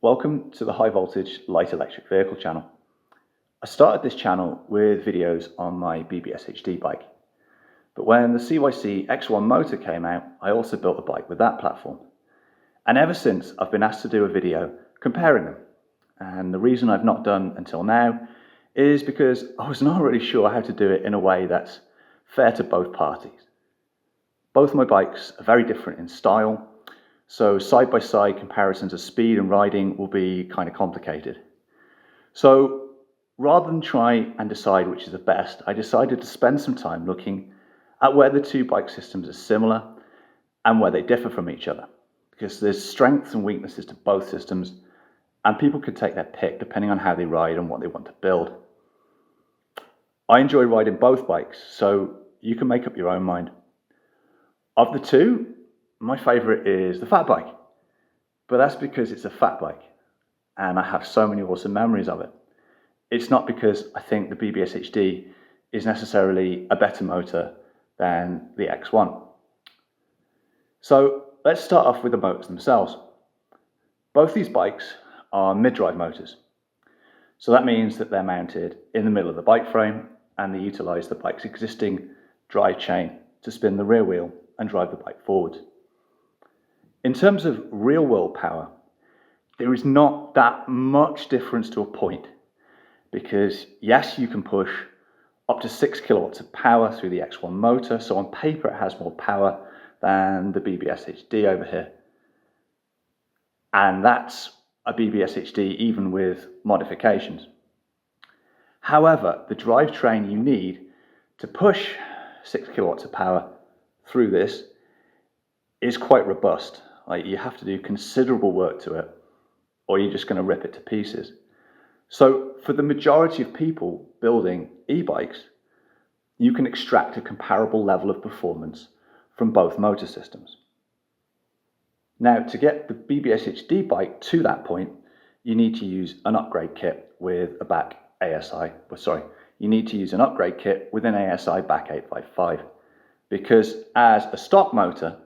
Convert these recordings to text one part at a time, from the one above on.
Welcome to the High Voltage Light Electric Vehicle channel. I started this channel with videos on my BBSHD bike, but when the CYC X1 motor came out, I also built a bike with that platform. And ever since, I've been asked to do a video comparing them. And the reason I've not done until now is because I was not really sure how to do it in a way that's fair to both parties. Both my bikes are very different in style, so side-by-side comparisons of speed and riding will be kind of complicated. So rather than try and decide which is the best, I decided to spend some time looking at where the two bike systems are similar and where they differ from each other, because there's strengths and weaknesses to both systems, and people could take their pick depending on how they ride and what they want to build. I enjoy riding both bikes, so you can make up your own mind. Of the two, my favourite is the fat bike, but that's because it's a fat bike and I have so many awesome memories of it. It's not because I think the BBSHD is necessarily a better motor than the X1. So let's start off with the motors themselves. Both these bikes are mid-drive motors. So that means that they're mounted in the middle of the bike frame and they utilise the bike's existing drive chain to spin the rear wheel and drive the bike forward. In terms of real-world power, there is not that much difference to a point, because yes, you can push up to 6 kilowatts of power through the X1 motor, so on paper it has more power than the BBSHD over here. And that's a BBSHD even with modifications. However, the drivetrain you need to push 6 kilowatts of power through this is quite robust. Like, you have to do considerable work to it, or you're just going to rip it to pieces. So for the majority of people building e-bikes, you can extract a comparable level of performance from both motor systems. Now, to get the BBSHD bike to that point, you need to use an upgrade kit with a back ASI. You need to use an upgrade kit with an ASI back 855, because as a stock motor,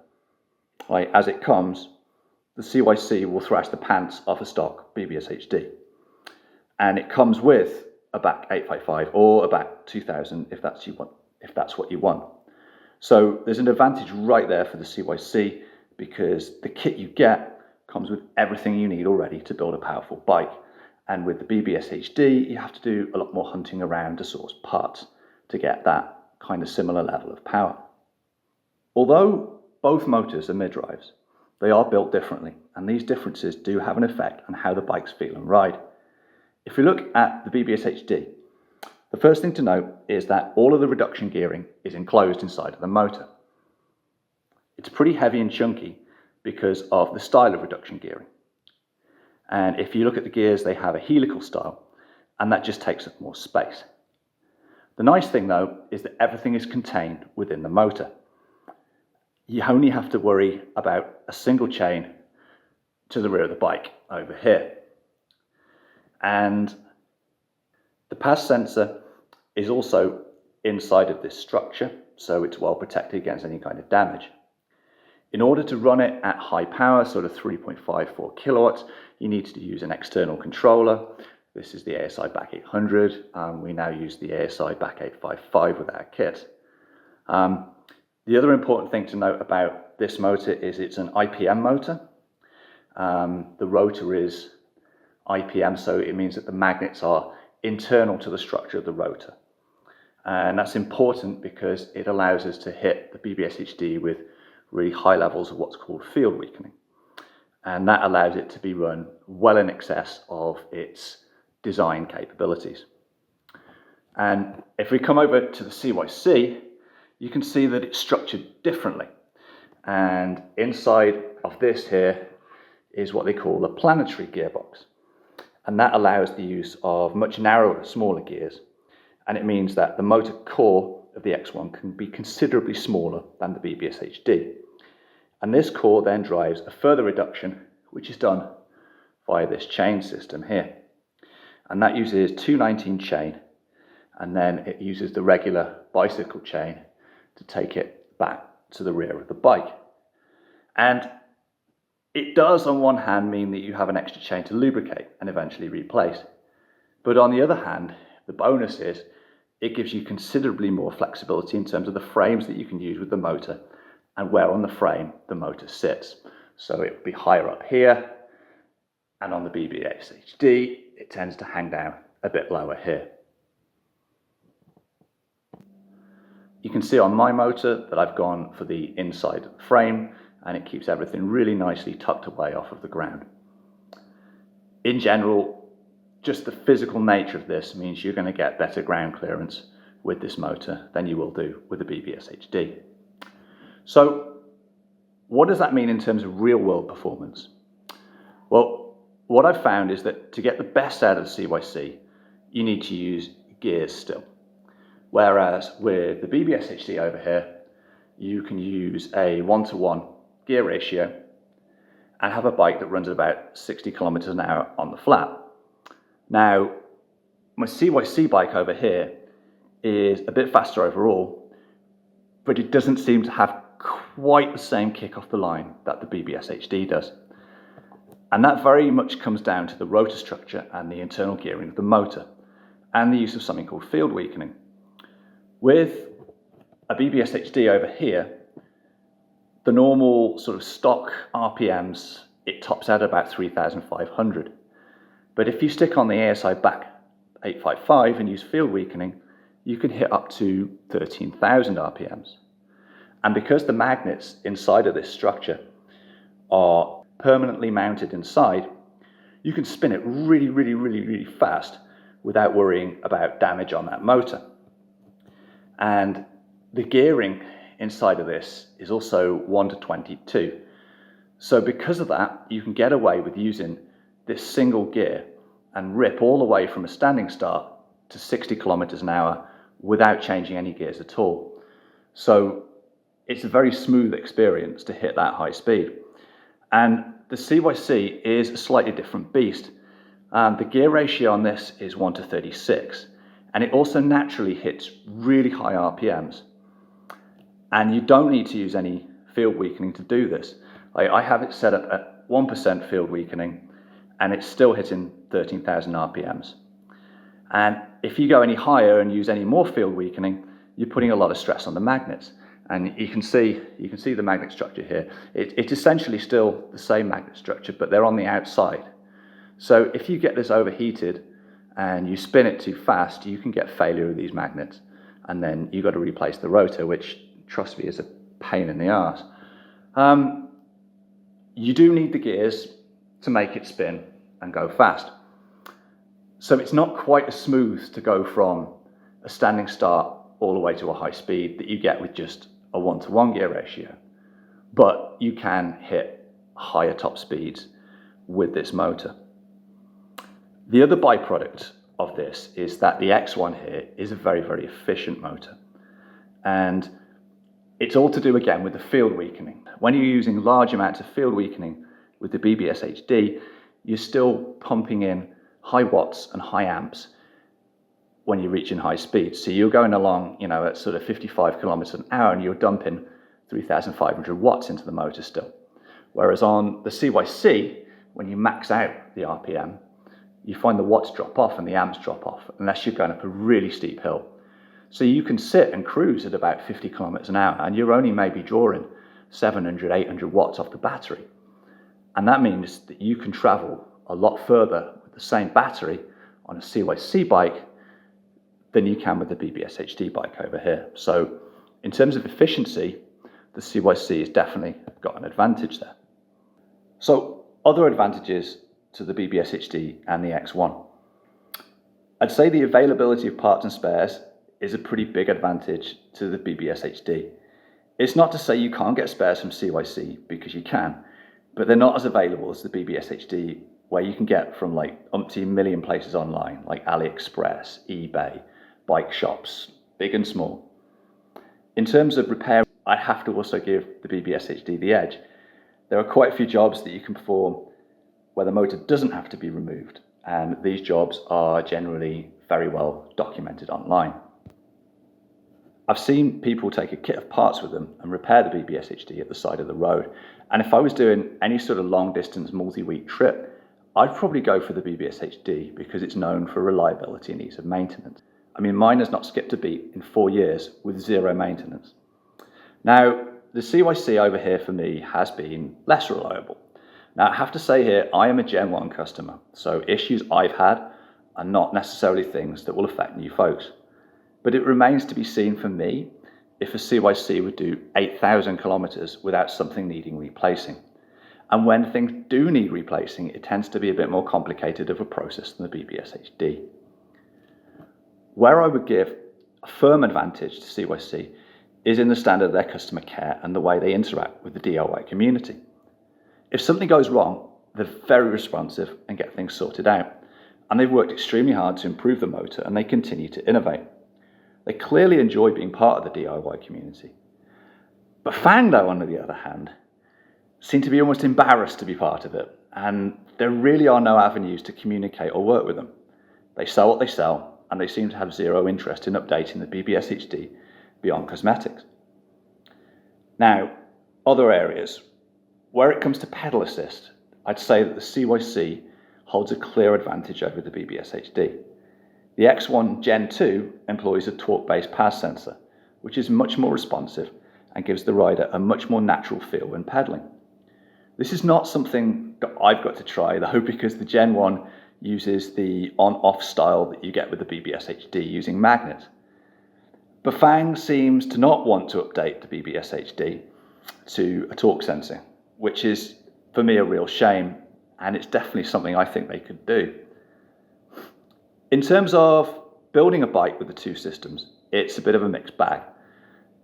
as it comes, the CYC will thrash the pants off a stock BBSHD. And it comes with a back 855 or a back 2000 if that's what you want. So there's an advantage right there for the CYC, because the kit you get comes with everything you need already to build a powerful bike. And with the BBSHD, you have to do a lot more hunting around to source parts to get that kind of similar level of power. Although both motors are mid-drives, they are built differently, and these differences do have an effect on how the bikes feel and ride. If we look at the BBSHD, the first thing to note is that all of the reduction gearing is enclosed inside of the motor. It's pretty heavy and chunky because of the style of reduction gearing. And if you look at the gears, they have a helical style, and that just takes up more space. The nice thing though is that everything is contained within the motor. You only have to worry about a single chain to the rear of the bike over here. And the pass sensor is also inside of this structure, so it's well protected against any kind of damage. In order to run it at high power, sort of 3.54 kilowatts, you need to use an external controller. This is the ASI back 800. We now use the ASI back 855 with our kit. The other important thing to note about this motor is it's an IPM motor. The rotor is IPM, so it means that the magnets are internal to the structure of the rotor. And that's important because it allows us to hit the BBSHD with really high levels of what's called field weakening. And that allows it to be run well in excess of its design capabilities. And if we come over to the CYC, you can see that it's structured differently. And inside of this here is what they call a planetary gearbox. And that allows the use of much narrower, smaller gears. And it means that the motor core of the X1 can be considerably smaller than the BBSHD. And this core then drives a further reduction, which is done via this chain system here. And that uses 219 chain, and then it uses the regular bicycle chain to take it back to the rear of the bike. And It does on one hand mean that you have an extra chain to lubricate and eventually replace. But on the other hand, the bonus is it gives you considerably more flexibility in terms of the frames that you can use with the motor and where on the frame the motor sits. So it will be higher up here, and on the BBSHD it tends to hang down a bit lower here. You can see on my motor that I've gone for the inside frame, and it keeps everything really nicely tucked away off of the ground. In general, just the physical nature of this means you're going to get better ground clearance with this motor than you will do with the BBSHD. So what does that mean in terms of real world performance? Well, what I've found is that to get the best out of the CYC, you need to use gears still. Whereas with the BBSHD over here, you can use a 1-to-1 gear ratio and have a bike that runs at about 60 kilometers an hour on the flat. Now, my CYC bike over here is a bit faster overall, but it doesn't seem to have quite the same kick off the line that the BBSHD does. And that very much comes down to the rotor structure and the internal gearing of the motor and the use of something called field weakening. With a BBSHD over here, the normal sort of stock RPMs, it tops out at about 3,500. But if you stick on the ASI back 855 and use field weakening, you can hit up to 13,000 RPMs. And because the magnets inside of this structure are permanently mounted inside, you can spin it really fast without worrying about damage on that motor. And the gearing inside of this is also 1-to-22. So because of that, you can get away with using this single gear and rip all the way from a standing start to 60 kilometers an hour without changing any gears at all. So it's a very smooth experience to hit that high speed. And the CYC is a slightly different beast. The gear ratio on this is 1-to-36. And it also naturally hits really high RPMs. And you don't need to use any field weakening to do this. I have it set up at 1% field weakening, and it's still hitting 13,000 RPMs. And if you go any higher and use any more field weakening, you're putting a lot of stress on the magnets. And you can see the magnet structure here. It's essentially still the same magnet structure, but they're on the outside. So if you get this overheated and you spin it too fast, you can get failure of these magnets. And then you've got to replace the rotor, which, trust me, is a pain in the arse. You do need the gears to make it spin and go fast. So it's not quite as smooth to go from a standing start all the way to a high speed that you get with just a 1-to-1 gear ratio. But you can hit higher top speeds with this motor. The other byproduct of this is that the X1 here is a very efficient motor. And it's all to do again with the field weakening. When you're using large amounts of field weakening with the BBSHD, you're still pumping in high watts and high amps when you're reaching high speeds. So you're going along, at sort of 55 kilometers an hour and you're dumping 3,500 watts into the motor still. Whereas on the CYC, when you max out the RPM, you find the watts drop off and the amps drop off, unless you're going up a really steep hill. So you can sit and cruise at about 50 kilometers an hour and you're only maybe drawing 700, 800 watts off the battery. And that means that you can travel a lot further with the same battery on a CYC bike than you can with the BBSHD bike over here. So in terms of efficiency, the CYC has definitely got an advantage there. So other advantages to the BBSHD and the X1. I'd say the availability of parts and spares is a pretty big advantage to the BBSHD. It's not to say you can't get spares from CYC, because you can, but they're not as available as the BBSHD, where you can get from like umpteen million places online, like AliExpress, eBay, bike shops, big and small. In terms of repair, I have to also give the BBSHD the edge. There are quite a few jobs that you can perform where the motor doesn't have to be removed, and these jobs are generally very well documented online. I've seen people take a kit of parts with them and repair the BBSHD at the side of the road. And if I was doing any sort of long distance multi-week trip, I'd probably go for the BBSHD because it's known for reliability and ease of maintenance. I mean, mine has not skipped a beat in 4 years with zero maintenance. Now, the CYC over here for me has been less reliable. Now, I have to say here, I am a Gen 1 customer, so issues I've had are not necessarily things that will affect new folks. But it remains to be seen for me if a CYC would do 8,000 kilometers without something needing replacing. And when things do need replacing, it tends to be a bit more complicated of a process than the BBSHD. Where I would give a firm advantage to CYC is in the standard of their customer care and the way they interact with the DIY community. If something goes wrong, they're very responsive and get things sorted out. And they've worked extremely hard to improve the motor, and they continue to innovate. They clearly enjoy being part of the DIY community. Bafand, though, on the other hand, seem to be almost embarrassed to be part of it, and there really are no avenues to communicate or work with them. They sell what they sell, and they seem to have zero interest in updating the BBSHD beyond cosmetics. Now, other areas. Where it comes to pedal assist, I'd say that the CYC holds a clear advantage over the BBSHD. The X1 Gen 2 employs a torque-based PAS sensor, which is much more responsive and gives the rider a much more natural feel when pedaling. This is not something that I've got to try though, because the Gen 1 uses the on-off style that you get with the BBSHD using magnets. Bafang seems to not want to update the BBSHD to a torque sensing, which is for me a real shame, and it's definitely something I think they could do. In terms of building a bike with the two systems, it's a bit of a mixed bag.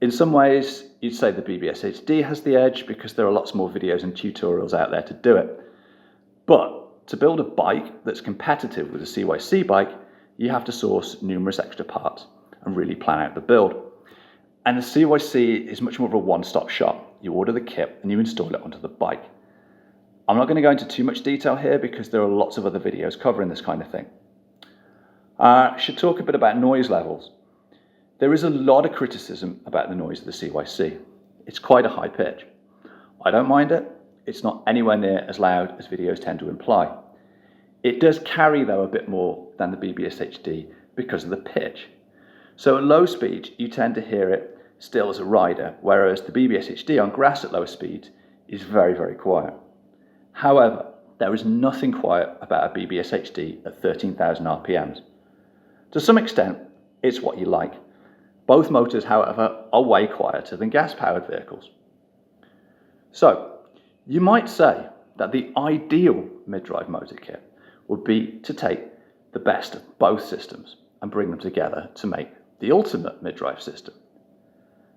In some ways, you'd say the BBSHD has the edge because there are lots more videos and tutorials out there to do it. But to build a bike that's competitive with a CYC bike, you have to source numerous extra parts and really plan out the build. And the CYC is much more of a one-stop shop. You order the kit and you install it onto the bike. I'm not going to go into too much detail here because there are lots of other videos covering this kind of thing. I should talk a bit about noise levels. There is a lot of criticism about the noise of the CYC. It's quite a high pitch. I don't mind it. It's not anywhere near as loud as videos tend to imply. It does carry though a bit more than the BBSHD because of the pitch. So at low speeds you tend to hear it still as a rider, whereas the BBSHD on grass at lower speeds is very, very quiet. However, there is nothing quiet about a BBSHD at 13,000 RPMs. To some extent, it's what you like. Both motors, however, are way quieter than gas-powered vehicles. So, you might say that the ideal mid-drive motor kit would be to take the best of both systems and bring them together to make the ultimate mid-drive system.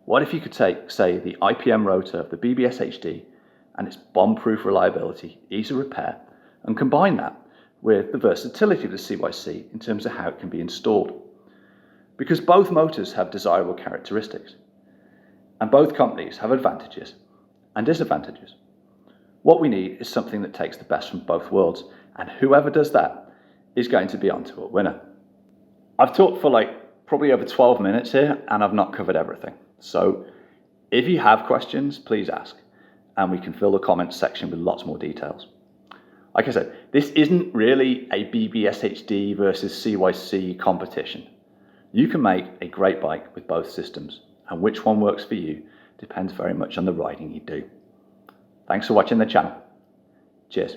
What if you could take, say, the IPM rotor of the BBSHD and its bomb-proof reliability, ease of repair, and combine that with the versatility of the CYC in terms of how it can be installed? Because both motors have desirable characteristics, and both companies have advantages and disadvantages. What we need is something that takes the best from both worlds, and whoever does that is going to be onto a winner. I've talked for probably over 12 minutes here, and I've not covered everything. So if you have questions, please ask, and we can fill the comments section with lots more details. Like I said, this isn't really a BBSHD versus CYC competition. You can make a great bike with both systems, and which one works for you depends very much on the riding you do. Thanks for watching the channel. Cheers.